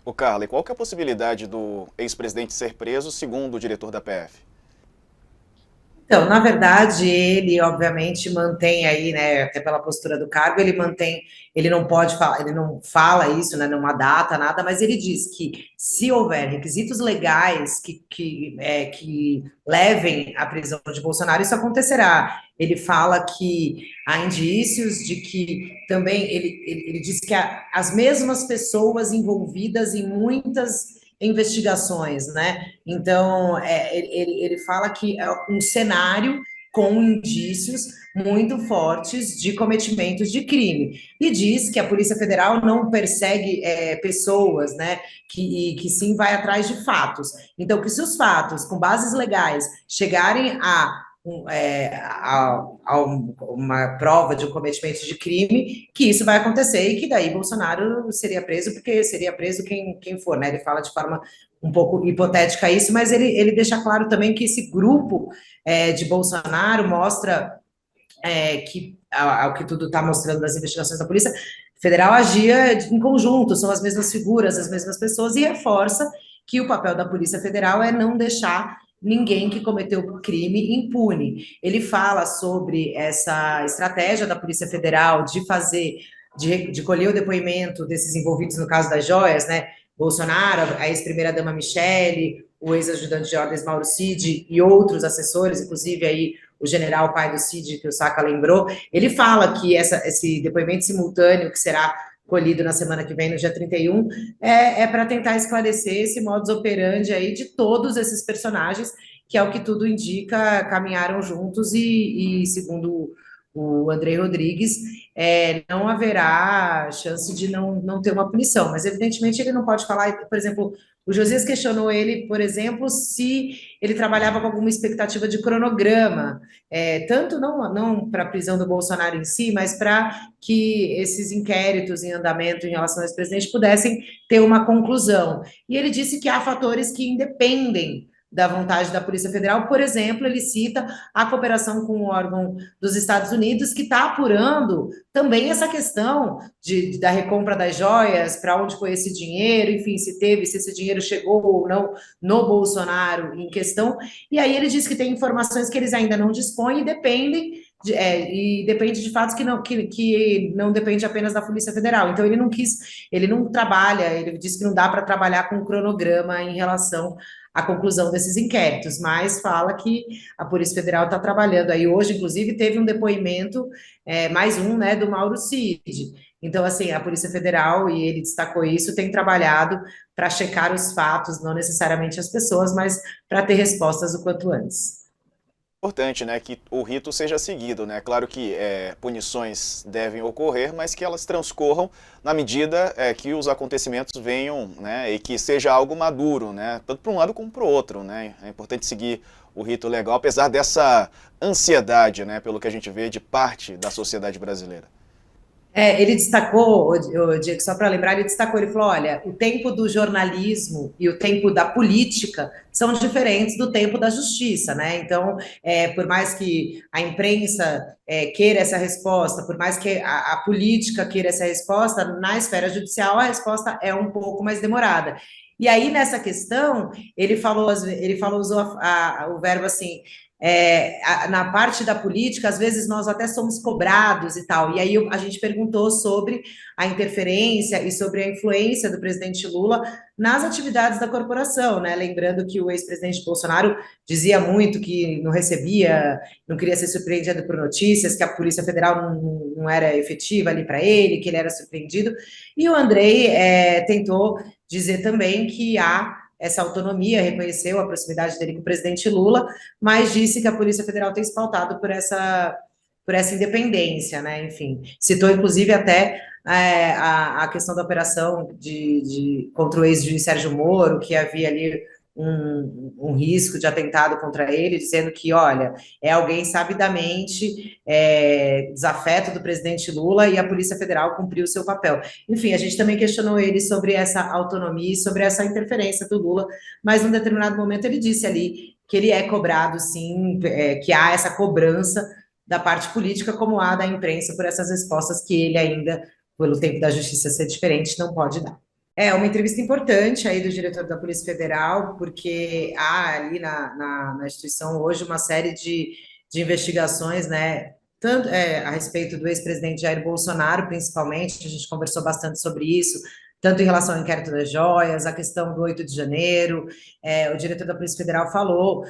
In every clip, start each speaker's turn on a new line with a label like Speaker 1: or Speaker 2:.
Speaker 1: Ô Carla, e qual que é a possibilidade do ex-presidente ser preso, segundo o diretor da PF?
Speaker 2: Então, na verdade, ele obviamente mantém aí, né, até pela postura do cargo, ele mantém, ele não pode falar, ele não fala isso, né, numa data, nada, mas ele diz que se houver requisitos legais que levem à prisão de Bolsonaro, isso acontecerá. Ele fala que há indícios de que também, ele diz que as mesmas pessoas envolvidas em muitas investigações, né? Então, ele fala que é um cenário com indícios muito fortes de cometimentos de crime. E diz que a Polícia Federal não persegue pessoas, né? Que sim vai atrás de fatos. Então, que se os fatos, com bases legais, chegarem a uma prova de um cometimento de crime, que isso vai acontecer e que daí Bolsonaro seria preso, porque seria preso quem for, né? Ele fala de forma um pouco hipotética isso, mas ele deixa claro também que esse grupo de Bolsonaro mostra que, ao que tudo está mostrando nas investigações da Polícia Federal, agia em conjunto, são as mesmas figuras, as mesmas pessoas, e reforça que o papel da Polícia Federal é não deixar ninguém que cometeu crime impune. Ele fala sobre essa estratégia da Polícia Federal de fazer, de colher o depoimento desses envolvidos no caso das joias, né? Bolsonaro, a ex-primeira-dama Michele, o ex-ajudante de ordens Mauro Cid e outros assessores, inclusive aí o general pai do Cid, que o Saca lembrou, ele fala que esse depoimento simultâneo que será colhido na semana que vem, no dia 31, é para tentar esclarecer esse modus operandi aí de todos esses personagens, que é o que tudo indica, caminharam juntos e segundo o Andrei Rodrigues, não haverá chance de não ter uma punição, mas evidentemente ele não pode falar, por exemplo, o Josias questionou ele, por exemplo, se ele trabalhava com alguma expectativa de cronograma, tanto não para a prisão do Bolsonaro em si, mas para que esses inquéritos em andamento em relação ao ex-presidente pudessem ter uma conclusão. E ele disse que há fatores que independem da vontade da Polícia Federal, por exemplo, ele cita a cooperação com o órgão dos Estados Unidos, que está apurando também essa questão da recompra das joias, para onde foi esse dinheiro, enfim, se esse dinheiro chegou ou não no Bolsonaro em questão. E aí ele diz que tem informações que eles ainda não dispõem e dependem e depende de fatos que não depende apenas da Polícia Federal. Então ele não trabalha, ele disse que não dá para trabalhar com um cronograma em relação à conclusão desses inquéritos, mas fala que a Polícia Federal está trabalhando aí hoje, inclusive teve um depoimento, mais um, né, do Mauro Cid. Então, assim, a Polícia Federal, e ele destacou isso, tem trabalhado para checar os fatos, não necessariamente as pessoas, mas para ter respostas o quanto antes.
Speaker 1: Importante, né, que o rito seja seguido, né? Claro que punições devem ocorrer, mas que elas transcorram na medida que os acontecimentos venham, né, e que seja algo maduro, né? Tanto para um lado como para o outro, né? É importante seguir o rito legal, apesar dessa ansiedade, né, pelo que a gente vê de parte da sociedade brasileira.
Speaker 2: Ele destacou, o Diego, só para lembrar, ele destacou, ele falou, olha, o tempo do jornalismo e o tempo da política são diferentes do tempo da justiça, né? Então, por mais que a imprensa queira essa resposta, por mais que a política queira essa resposta, na esfera judicial a resposta é um pouco mais demorada. E aí, nessa questão, usou o verbo assim, na parte da política, às vezes nós até somos cobrados e tal. E aí a gente perguntou sobre a interferência e sobre a influência do presidente Lula nas atividades da corporação, né? Lembrando que o ex-presidente Bolsonaro dizia muito que não recebia, não queria ser surpreendido por notícias, que a Polícia Federal não era efetiva ali para ele, que ele era surpreendido. E o Andrei tentou dizer também que há essa autonomia, reconheceu a proximidade dele com o presidente Lula, mas disse que a Polícia Federal tem se pautado por essa independência, né? Enfim, citou inclusive até a questão da operação contra o ex-juiz Sérgio Moro, que havia ali um risco de atentado contra ele, dizendo que, olha, é alguém sabidamente desafeto do presidente Lula e a Polícia Federal cumpriu o seu papel. Enfim, a gente também questionou ele sobre essa autonomia e sobre essa interferência do Lula, mas num determinado momento ele disse ali que ele é cobrado, sim, que há essa cobrança da parte política, como há da imprensa, por essas respostas que ele ainda, pelo tempo da justiça ser diferente, não pode dar. É uma entrevista importante aí do diretor da Polícia Federal, porque há ali na instituição hoje uma série de investigações, né? Tanto a respeito do ex-presidente Jair Bolsonaro, principalmente, a gente conversou bastante sobre isso, tanto em relação ao inquérito das joias, a questão do 8 de janeiro. O diretor da Polícia Federal falou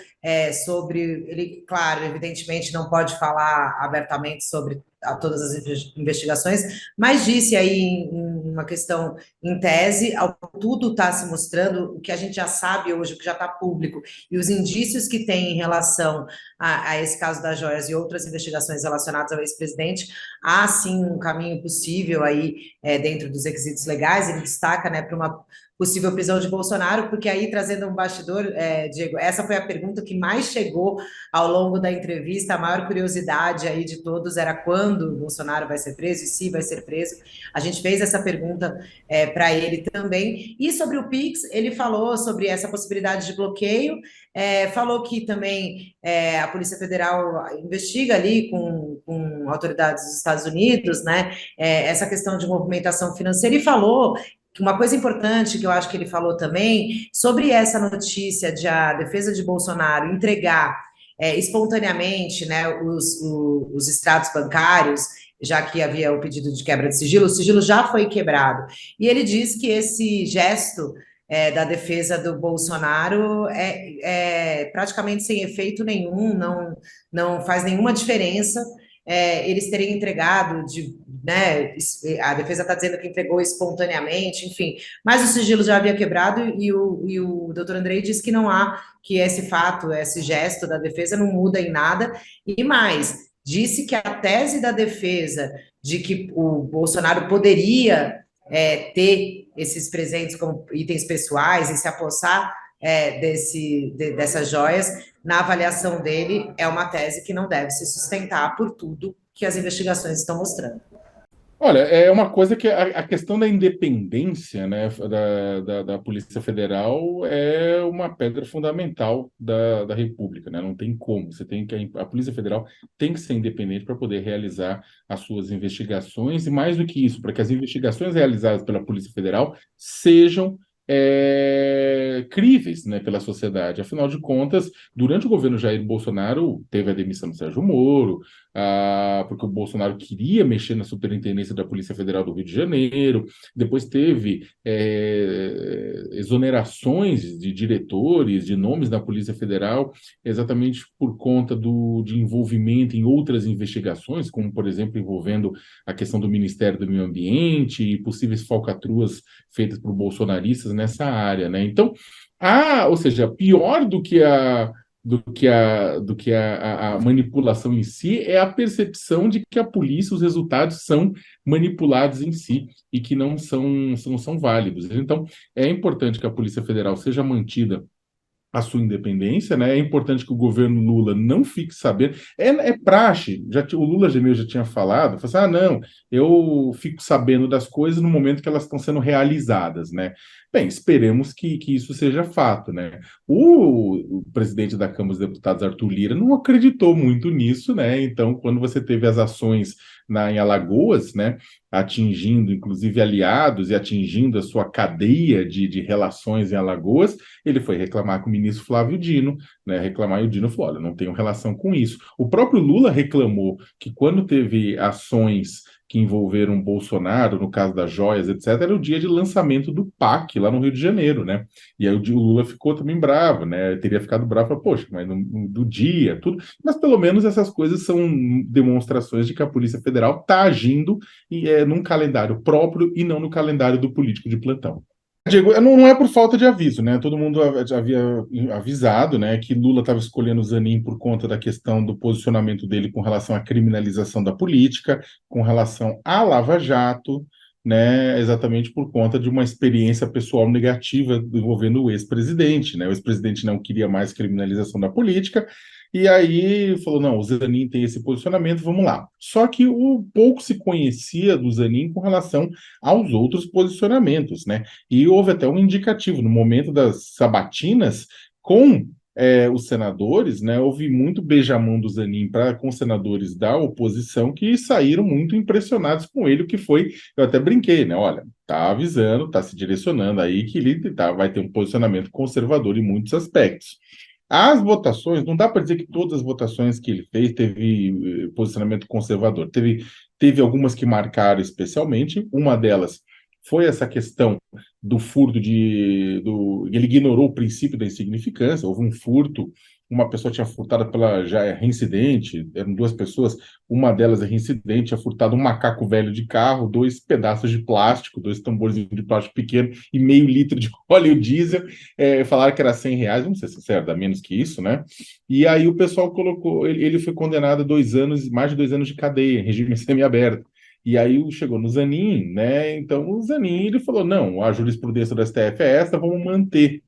Speaker 2: sobre ele, claro, evidentemente não pode falar abertamente sobre todas as investigações, mas disse aí em uma questão em tese, tudo está se mostrando, o que a gente já sabe hoje, o que já está público, e os indícios que tem em relação a esse caso das joias e outras investigações relacionadas ao ex-presidente, há sim um caminho possível aí dentro dos requisitos legais. Ele destaca, né, para uma possível prisão de Bolsonaro, porque aí, trazendo um bastidor, Diego, essa foi a pergunta que mais chegou ao longo da entrevista. A maior curiosidade aí de todos era quando o Bolsonaro vai ser preso e se vai ser preso. A gente fez essa pergunta para ele também. E sobre o Pix, ele falou sobre essa possibilidade de bloqueio, falou que também a Polícia Federal investiga ali com autoridades dos Estados Unidos, né, essa questão de movimentação financeira, e falou uma coisa importante que eu acho que ele falou também, sobre essa notícia de a defesa de Bolsonaro entregar espontaneamente, né, os extratos bancários, já que havia o pedido de quebra de sigilo, o sigilo já foi quebrado. E ele diz que esse gesto da defesa do Bolsonaro é praticamente sem efeito nenhum, não faz nenhuma diferença eles terem entregado, né, a defesa está dizendo que entregou espontaneamente, enfim, mas o sigilo já havia quebrado e o doutor Andrei diz que não há, que esse fato, esse gesto da defesa não muda em nada, e mais, disse que a tese da defesa de que o Bolsonaro poderia ter esses presentes como itens pessoais e se apossar dessas joias, na avaliação dele, é uma tese que não deve se sustentar por tudo que as investigações estão mostrando.
Speaker 3: Olha, é uma coisa que a questão da independência, né, da Polícia Federal é uma pedra fundamental da República, né? Não tem como. A Polícia Federal tem que ser independente para poder realizar as suas investigações, e mais do que isso, para que as investigações realizadas pela Polícia Federal sejam críveis, né, pela sociedade. Afinal de contas, durante o governo Jair Bolsonaro, teve a demissão do Sérgio Moro, porque o Bolsonaro queria mexer na Superintendência da Polícia Federal do Rio de Janeiro. Depois teve exonerações de diretores, de nomes da Polícia Federal, exatamente por conta de envolvimento em outras investigações, como, por exemplo, envolvendo a questão do Ministério do Meio Ambiente e possíveis falcatruas feitas por bolsonaristas nessa área, né? Então, ou seja, pior do que a manipulação em si é a percepção de que a polícia, os resultados são manipulados em si e que não são válidos. Então, é importante que a Polícia Federal seja mantida a sua independência, né? É importante que o governo Lula não fique sabendo. É praxe, o Lula Geneu já tinha falado, falou assim, não, eu fico sabendo das coisas no momento que elas estão sendo realizadas, né? Bem, esperemos que isso seja fato, né? O presidente da Câmara dos Deputados, Arthur Lira, não acreditou muito nisso, né? Então, quando você teve as ações em Alagoas, né, atingindo, inclusive, aliados e atingindo a sua cadeia de relações em Alagoas, ele foi reclamar com o ministro Flávio Dino, né, reclamar, e o Dino falou, olha, não tenho relação com isso. O próprio Lula reclamou que quando teve ações que envolveram Bolsonaro, no caso das joias, etc., era o dia de lançamento do PAC, lá no Rio de Janeiro, né? E aí o Lula ficou também bravo, né? Teria ficado bravo, poxa, mas do dia, tudo. Mas pelo menos essas coisas são demonstrações de que a Polícia Federal está agindo num calendário próprio e não no calendário do político de plantão. Diego, não é por falta de aviso, né? Todo mundo já havia avisado, né, que Lula estava escolhendo o Zanin por conta da questão do posicionamento dele com relação à criminalização da política, com relação à Lava Jato, né, exatamente por conta de uma experiência pessoal negativa envolvendo o ex-presidente, né? O ex-presidente não queria mais criminalização da política, e aí falou, não, o Zanin tem esse posicionamento, vamos lá. Só que pouco se conhecia do Zanin com relação aos outros posicionamentos, né? E houve até um indicativo no momento das sabatinas com os senadores, né, houve muito beijamão do Zanin com senadores da oposição que saíram muito impressionados com ele, o que foi, eu até brinquei, né, olha, tá avisando, tá se direcionando aí que ele vai ter um posicionamento conservador em muitos aspectos. As votações, não dá para dizer que todas as votações que ele fez teve posicionamento conservador. Teve algumas que marcaram especialmente. Uma delas foi essa questão do furto ele ignorou o princípio da insignificância. Houve um furto, uma pessoa tinha furtado já é reincidente, eram duas pessoas, uma delas é reincidente, tinha furtado um macaco velho de carro, 2 pedaços de plástico, 2 tambores de plástico pequeno e meio litro de óleo diesel. Falaram que era R$ 100, vamos ser sinceros, dá menos que isso, né? E aí o pessoal colocou, ele foi condenado a 2 anos, mais de 2 anos de cadeia, em regime semiaberto. E aí chegou no Zanin, né? Então o Zanin ele falou: não, a jurisprudência do STF é essa, vamos manter.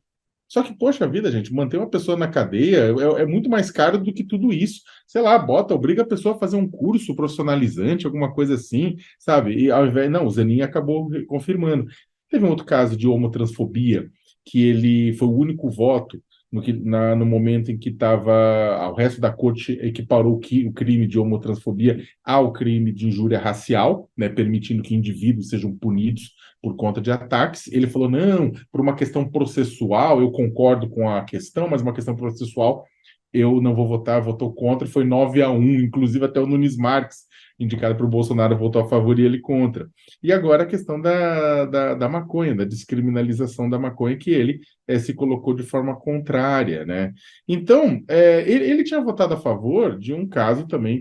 Speaker 3: Só que, poxa vida, gente, manter uma pessoa na cadeia é muito mais caro do que tudo isso. Sei lá, obriga a pessoa a fazer um curso profissionalizante, alguma coisa assim, sabe? E ao invés. Não, o Zanin acabou confirmando. Teve um outro caso de homotransfobia, que ele foi o único voto no momento em que o resto da corte equiparou o crime de homotransfobia ao crime de injúria racial, né, permitindo que indivíduos sejam punidos por conta de ataques. Ele falou: não, por uma questão processual, eu concordo com a questão, mas uma questão processual eu não vou votar, votou contra, foi 9-1, inclusive até o Nunes Marques, indicado para o Bolsonaro, votou a favor e ele contra. E agora a questão da maconha, da descriminalização da maconha, que ele se colocou de forma contrária, né? Então, ele tinha votado a favor de um caso também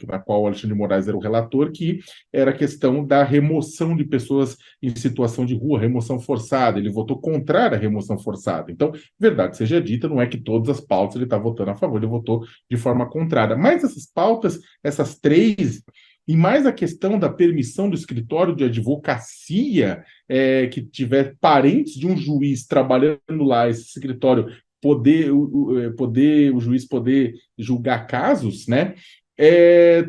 Speaker 3: na qual o Alexandre de Moraes era o relator, que era a questão da remoção de pessoas em situação de rua, remoção forçada. Ele votou contrário à remoção forçada. Então, verdade seja dita, não é que todas as pautas ele está votando a favor, ele votou de forma contrária. Mas essas pautas, essas 3, e mais a questão da permissão do escritório de advocacia, que tiver parentes de um juiz trabalhando lá, esse escritório, o juiz poder julgar casos, né?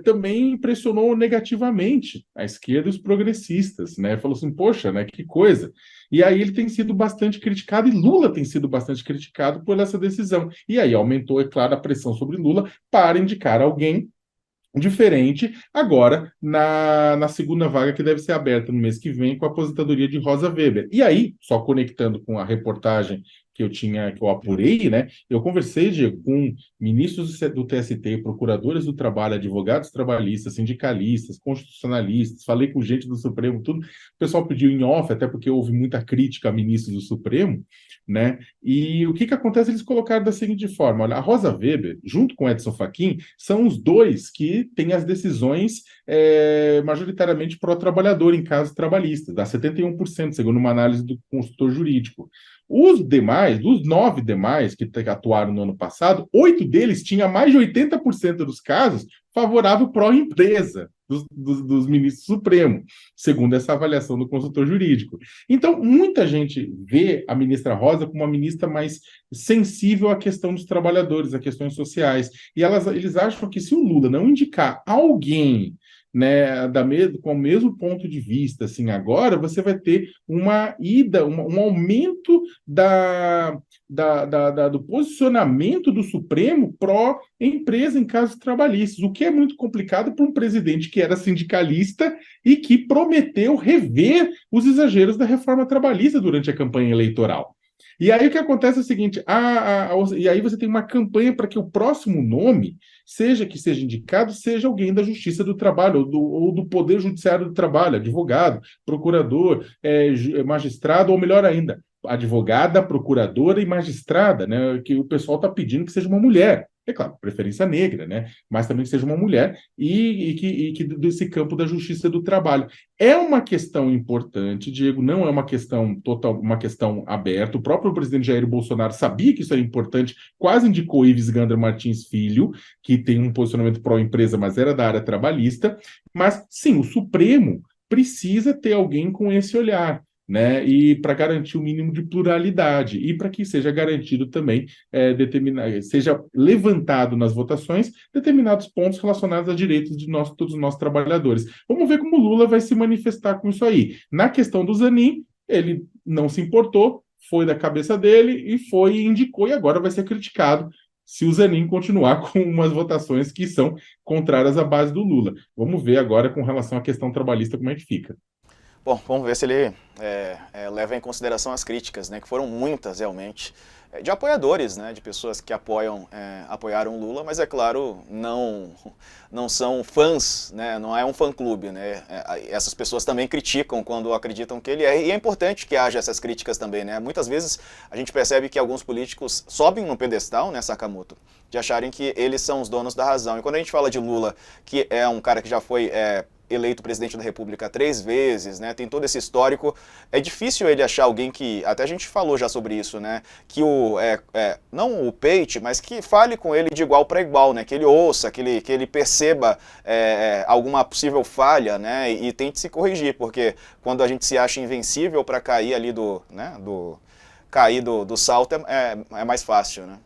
Speaker 3: Também impressionou negativamente a esquerda e os progressistas, né? Falou assim, poxa, né? Que coisa. E aí ele tem sido bastante criticado, e Lula tem sido bastante criticado por essa decisão. E aí aumentou, é claro, a pressão sobre Lula para indicar alguém diferente agora na segunda vaga que deve ser aberta no mês que vem com a aposentadoria de Rosa Weber. E aí, só conectando com a reportagem que eu apurei, né? Eu conversei, Diego, com ministros do TST, procuradores do trabalho, advogados trabalhistas, sindicalistas, constitucionalistas, falei com gente do Supremo, tudo. O pessoal pediu em off, até porque houve muita crítica a ministros do Supremo, né? E o que acontece? Eles colocaram da seguinte forma: olha, a Rosa Weber, junto com Edson Fachin, são os dois que têm as decisões majoritariamente pró-trabalhador em casos trabalhistas, dá 71%, segundo uma análise do consultor jurídico. Os demais, dos 9 demais que atuaram no ano passado, 8 deles tinham mais de 80% dos casos favorável pró-empresa dos ministros do Supremo, segundo essa avaliação do consultor jurídico. Então, muita gente vê a ministra Rosa como uma ministra mais sensível à questão dos trabalhadores, a questões sociais. E eles acham que se o Lula não indicar alguém, né, com o mesmo ponto de vista, assim, agora você vai ter um aumento do posicionamento do Supremo pró-empresa em casos trabalhistas, o que é muito complicado para um presidente que era sindicalista e que prometeu rever os exageros da reforma trabalhista durante a campanha eleitoral. E aí o que acontece é o seguinte, e aí você tem uma campanha para que o próximo nome, que seja indicado, seja alguém da Justiça do Trabalho, ou do Poder Judiciário do Trabalho, advogado, procurador, magistrado, ou melhor ainda, advogada, procuradora e magistrada, né, que o pessoal está pedindo que seja uma mulher. É claro, preferência negra, né? Mas também que seja uma mulher e que desse campo da justiça do trabalho. É uma questão importante, Diego, não é uma questão uma questão aberta. O próprio presidente Jair Bolsonaro sabia que isso era importante, quase indicou Ives Gandra Martins Filho, que tem um posicionamento pró-empresa, mas era da área trabalhista. Mas, sim, o Supremo precisa ter alguém com esse olhar, né, e para garantir o mínimo de pluralidade e para que seja garantido também, seja levantado nas votações determinados pontos relacionados a direitos de todos nós trabalhadores. Vamos ver como o Lula vai se manifestar com isso aí. Na questão do Zanin, ele não se importou, foi da cabeça dele e foi indicou, e agora vai ser criticado se o Zanin continuar com umas votações que são contrárias à base do Lula. Vamos ver agora com relação à questão trabalhista como é que fica.
Speaker 1: Bom, vamos ver se ele leva em consideração as críticas, né, que foram muitas realmente, de apoiadores, né, de pessoas que apoiaram Lula, mas é claro, não são fãs, né, não é um fã-clube, né, essas pessoas também criticam quando acreditam que ele é, e é importante que haja essas críticas também, né, muitas vezes a gente percebe que alguns políticos sobem no pedestal, né, Sakamoto, de acharem que eles são os donos da razão, e quando a gente fala de Lula, que é um cara que já foi eleito presidente da República 3 vezes, né, tem todo esse histórico, é difícil ele achar alguém que, até a gente falou já sobre isso, né, que não o peite, mas que fale com ele de igual para igual, né, que ele ouça, que ele perceba alguma possível falha, né, e tente se corrigir, porque quando a gente se acha invencível para cair ali cair do salto é mais fácil, né.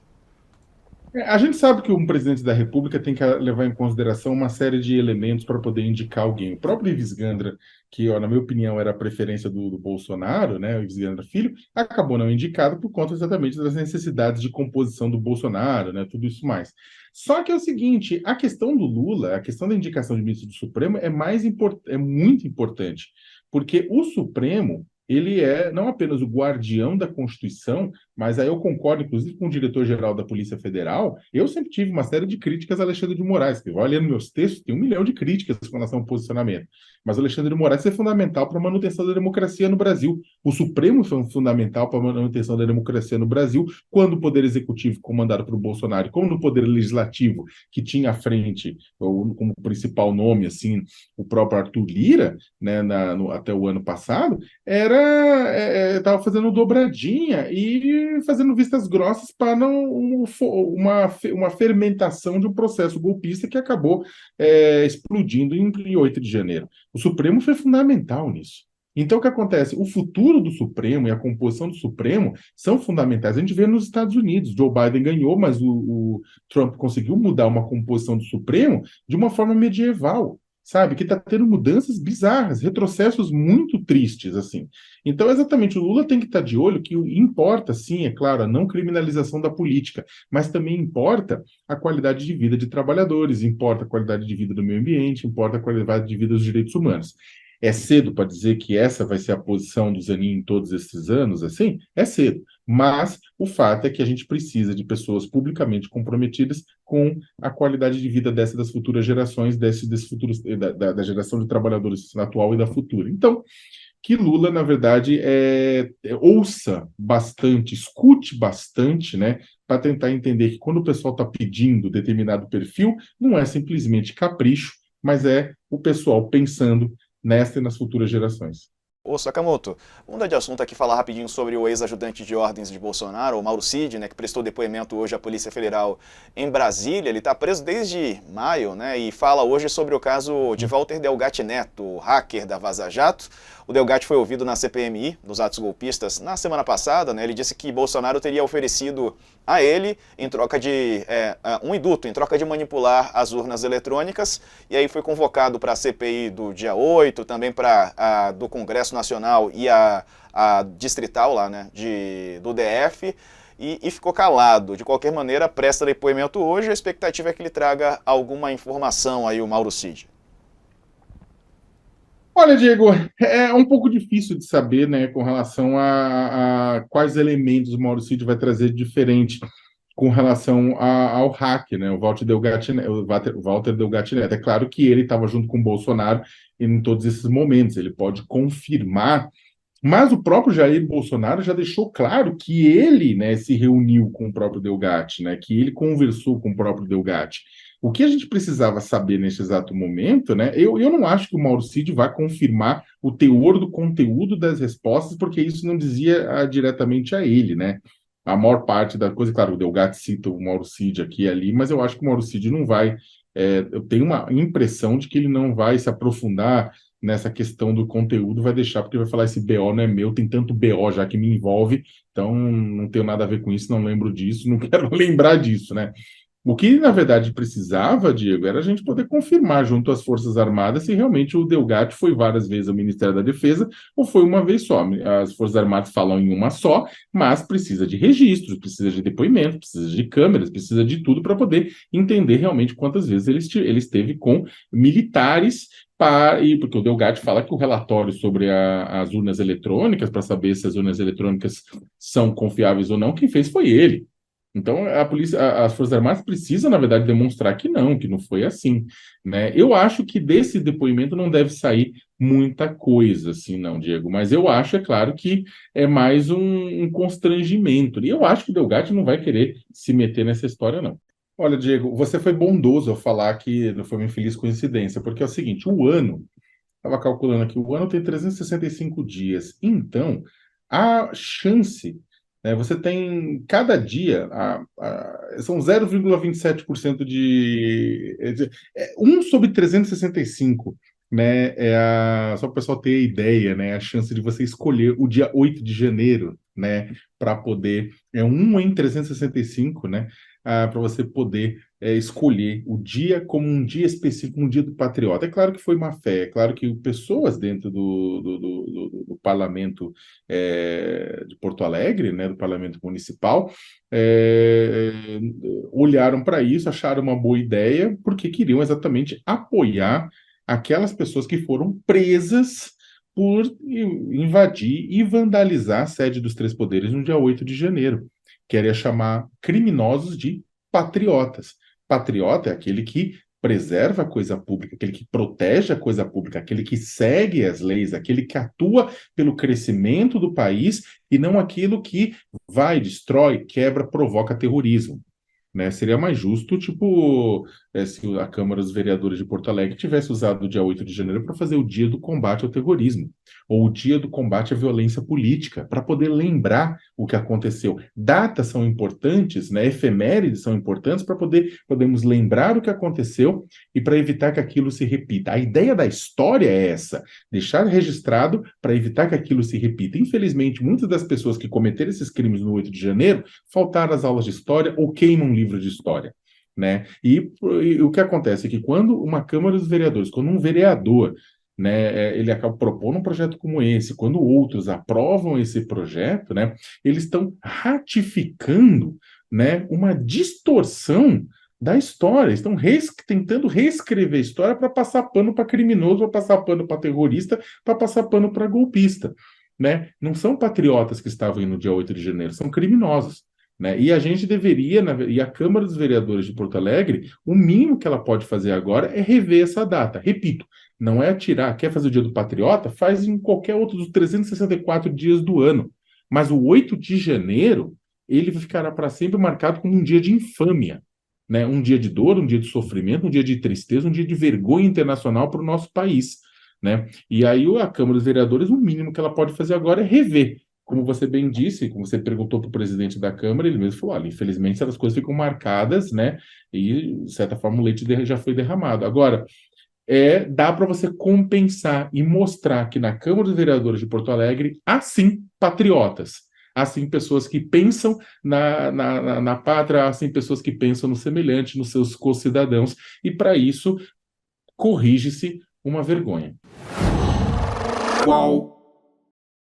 Speaker 3: A gente sabe que um presidente da República tem que levar em consideração uma série de elementos para poder indicar alguém. O próprio Ives Gandra, que, na minha opinião, era a preferência do Bolsonaro, né, o Ives Gandra Filho, acabou não indicado por conta exatamente das necessidades de composição do Bolsonaro, né, tudo isso mais. Só que é o seguinte, a questão do Lula, a questão da indicação de ministro do Supremo é muito importante, porque o Supremo ele é não apenas o guardião da Constituição, mas aí eu concordo, inclusive, com o diretor-geral da Polícia Federal. Eu sempre tive uma série de críticas a Alexandre de Moraes, que vai olhando meus textos, tem 1 milhão de críticas com relação ao posicionamento. Mas o Alexandre de Moraes é fundamental para a manutenção da democracia no Brasil. O Supremo foi fundamental para a manutenção da democracia no Brasil, quando o Poder Executivo, comandado por Bolsonaro, como no Poder Legislativo, que tinha à frente, como principal nome, assim, o próprio Arthur Lira, né, até o ano passado, estava fazendo dobradinha e fazendo vistas grossas para uma fermentação de um processo golpista que acabou explodindo em 8 de janeiro. O Supremo foi fundamental nisso. Então, o que acontece? O futuro do Supremo e a composição do Supremo são fundamentais. A gente vê nos Estados Unidos, Joe Biden ganhou, mas o Trump conseguiu mudar uma composição do Supremo de uma forma medieval, sabe? Que está tendo mudanças bizarras, retrocessos muito tristes, assim. Então, exatamente, o Lula tem que estar de olho que importa, sim, é claro, a não criminalização da política, mas também importa a qualidade de vida de trabalhadores, importa a qualidade de vida do meio ambiente, importa a qualidade de vida dos direitos humanos. É cedo para dizer que essa vai ser a posição do Zanin em todos esses anos, assim? É cedo. Mas o fato é que a gente precisa de pessoas publicamente comprometidas com a qualidade de vida das futuras gerações, da geração de trabalhadores atual e da futura. Então, que Lula, na verdade, ouça bastante, escute bastante, né, para tentar entender que quando o pessoal está pedindo determinado perfil, não é simplesmente capricho, mas é o pessoal pensando nesta e nas futuras gerações.
Speaker 1: Ô Sakamoto, vamos mudar de assunto aqui, falar rapidinho sobre o ex-ajudante de ordens de Bolsonaro, o Mauro Cid, né, que prestou depoimento hoje à Polícia Federal em Brasília. Ele está preso desde maio, né, e fala hoje sobre o caso de Walter Delgatti Neto, o hacker da Vaza Jato. O Delgatti foi ouvido na CPMI, dos atos golpistas, na semana passada, né. Ele disse que Bolsonaro teria oferecido a ele, em troca de um induto, em troca de manipular as urnas eletrônicas, e aí foi convocado para a CPI do dia 8, também para a do Congresso Nacional e a distrital lá, né, do DF, e ficou calado. De qualquer maneira, presta depoimento hoje, a expectativa é que ele traga alguma informação aí, o Mauro Cid.
Speaker 3: Olha, Diego, é um pouco difícil de saber, né, com relação a quais elementos o Mauro Cid vai trazer de diferente com relação ao hack, né, o Walter Delgatti Neto. É claro que ele estava junto com o Bolsonaro em todos esses momentos, ele pode confirmar, mas o próprio Jair Bolsonaro já deixou claro que ele, né, se reuniu com o próprio Delgatti, né, que ele conversou com o próprio Delgatti. O que a gente precisava saber nesse exato momento, né? Eu não acho que o Mauro Cid vai confirmar o teor do conteúdo das respostas, porque isso não dizia diretamente a ele, né? A maior parte da coisa, claro, o Delgatti cita o Mauro Cid aqui e ali, mas eu acho que o Mauro Cid não vai. Eu tenho uma impressão de que ele não vai se aprofundar nessa questão do conteúdo, vai deixar, porque vai falar: esse BO não é meu, tem tanto BO já que me envolve, então não tenho nada a ver com isso, não lembro disso, não quero lembrar disso, né? O que, na verdade, precisava, Diego, era a gente poder confirmar junto às Forças Armadas se realmente o Delgatti foi várias vezes ao Ministério da Defesa ou foi uma vez só. As Forças Armadas falam em uma só, mas precisa de registros, precisa de depoimento, precisa de câmeras, precisa de tudo para poder entender realmente quantas vezes ele esteve com militares. Porque o Delgatti fala que o relatório sobre as urnas eletrônicas, para saber se as urnas eletrônicas são confiáveis ou não, quem fez foi ele. Então, a polícia, as Forças Armadas precisam, na verdade, demonstrar que não foi assim, né? Eu acho que desse depoimento não deve sair muita coisa, assim, não, Diego. Mas eu acho, é claro, que é mais um constrangimento. E eu acho que o Delgatti não vai querer se meter nessa história, não. Olha, Diego, você foi bondoso ao falar que não foi uma infeliz coincidência, porque é o seguinte, estava calculando aqui, o ano tem 365 dias, então a chance, né, você tem cada dia, são 0,27% de 1 sobre 365, né, só para o pessoal ter ideia, né, a chance de você escolher o dia 8 de janeiro, né, para poder, 1 em 365, né, para você poder escolher o dia como um dia específico, um dia do patriota. É claro que foi má fé, é claro que pessoas dentro do parlamento de Porto Alegre, né, do parlamento municipal, é, olharam para isso, acharam uma boa ideia, porque queriam exatamente apoiar aquelas pessoas que foram presas por invadir e vandalizar a sede dos Três Poderes no dia 8 de janeiro. Queria chamar criminosos de patriotas. Patriota é aquele que preserva a coisa pública, aquele que protege a coisa pública, aquele que segue as leis, aquele que atua pelo crescimento do país e não aquilo que vai, destrói, quebra, provoca terrorismo. Né? Seria mais justo, tipo, se a Câmara dos Vereadores de Porto Alegre tivesse usado o dia 8 de janeiro para fazer o dia do combate ao terrorismo, ou o dia do combate à violência política, para poder lembrar o que aconteceu. Datas são importantes, né? Efemérides são importantes para podermos lembrar o que aconteceu e para evitar que aquilo se repita. A ideia da história é essa, deixar registrado para evitar que aquilo se repita. Infelizmente, muitas das pessoas que cometeram esses crimes no 8 de janeiro faltaram às aulas de história ou queimam livro de história, né? E o que acontece é que quando uma Câmara dos Vereadores, quando um vereador, né, ele acaba propondo um projeto como esse, quando outros aprovam esse projeto, né, eles estão ratificando, né, uma distorção da história, estão tentando reescrever a história para passar pano para criminoso, para passar pano para terrorista, para passar pano para golpista, né? Não são patriotas que estavam aí no dia 8 de janeiro, são criminosos. Né? E a gente deveria, e a Câmara dos Vereadores de Porto Alegre, o mínimo que ela pode fazer agora é rever essa data. Repito, não é tirar, quer fazer o Dia do Patriota? Faz em qualquer outro dos 364 dias do ano. Mas o 8 de janeiro, ele ficará para sempre marcado como um dia de infâmia. Né? Um dia de dor, um dia de sofrimento, um dia de tristeza, um dia de vergonha internacional para o nosso país. Né? E aí a Câmara dos Vereadores, o mínimo que ela pode fazer agora é rever. Como você bem disse, como você perguntou para o presidente da Câmara, ele mesmo falou, olha, infelizmente essas coisas ficam marcadas, né? E, de certa forma, o leite já foi derramado. Agora, dá para você compensar e mostrar que na Câmara dos Vereadores de Porto Alegre há sim patriotas, há sim pessoas que pensam na pátria, há sim pessoas que pensam no semelhante, nos seus co-cidadãos, e para isso corrige-se uma vergonha.
Speaker 4: Qual?